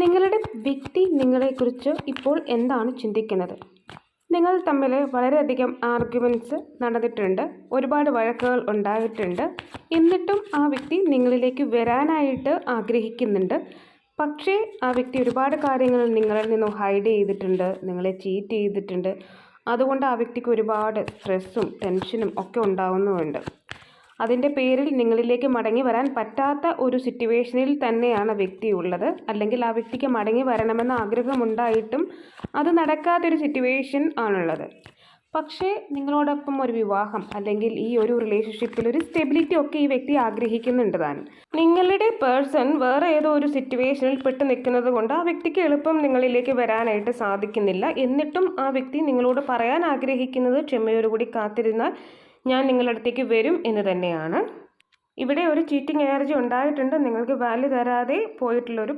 നിങ്ങളുടെ വ്യക്തി നിങ്ങളെക്കുറിച്ച് ഇപ്പോൾ എന്താണ് ചിന്തിക്കുന്നത്? നിങ്ങൾ തമ്മിൽ വളരെയധികം ആർഗ്യുമെൻറ്റ്സ് നടന്നിട്ടുണ്ട്, ഒരുപാട് വഴക്കുകൾ ഉണ്ടായിട്ടുണ്ട്. എന്നിട്ടും ആ വ്യക്തി നിങ്ങളിലേക്ക് വരാനായിട്ട് ആഗ്രഹിക്കുന്നുണ്ട്. പക്ഷേ ആ വ്യക്തി ഒരുപാട് കാര്യങ്ങൾ നിങ്ങളിൽ നിന്നും ഹൈഡ് ചെയ്തിട്ടുണ്ട്, നിങ്ങളെ ചീറ്റ് ചെയ്തിട്ടുണ്ട്. അതുകൊണ്ട് ആ വ്യക്തിക്ക് ഒരുപാട് സ്ട്രെസ്സും ടെൻഷനും ഒക്കെ ഉണ്ടാവുന്നുമുണ്ട്. അതിൻ്റെ പേരിൽ നിങ്ങളിലേക്ക് മടങ്ങി വരാൻ പറ്റാത്ത ഒരു സിറ്റുവേഷനിൽ തന്നെയാണ് വ്യക്തി ഉള്ളത്. അല്ലെങ്കിൽ ആ വ്യക്തിക്ക് മടങ്ങി വരണമെന്ന ആഗ്രഹമുണ്ടായിട്ടും അത് നടക്കാത്തൊരു സിറ്റുവേഷൻ ആണുള്ളത്. പക്ഷേ നിങ്ങളോടൊപ്പം ഒരു വിവാഹം അല്ലെങ്കിൽ ഈ ഒരു റിലേഷൻഷിപ്പിൽ ഒരു സ്റ്റെബിലിറ്റി ഒക്കെ ഈ വ്യക്തി ആഗ്രഹിക്കുന്നുണ്ട് താനും. നിങ്ങളുടെ പേഴ്സൺ വേറെ ഏതോ ഒരു സിറ്റുവേഷനിൽ പെട്ട് നിൽക്കുന്നത് കൊണ്ട് ആ വ്യക്തിക്ക് എളുപ്പം നിങ്ങളിലേക്ക് വരാനായിട്ട് സാധിക്കുന്നില്ല. എന്നിട്ടും ആ വ്യക്തി നിങ്ങളോട് പറയാൻ ആഗ്രഹിക്കുന്നത് ക്ഷമയോടുകൂടി കാത്തിരുന്നാൽ ഞാൻ നിങ്ങളുടെ അടുത്തേക്ക് വരും എന്ന് തന്നെയാണ്. ഇവിടെ ഒരു ചീറ്റിംഗ് എനർജി ഉണ്ടായിട്ടുണ്ട്. നിങ്ങൾക്ക് വാല്യൂ തരാതെ പോയിട്ടുള്ള ഒരു പേഴ്സൺ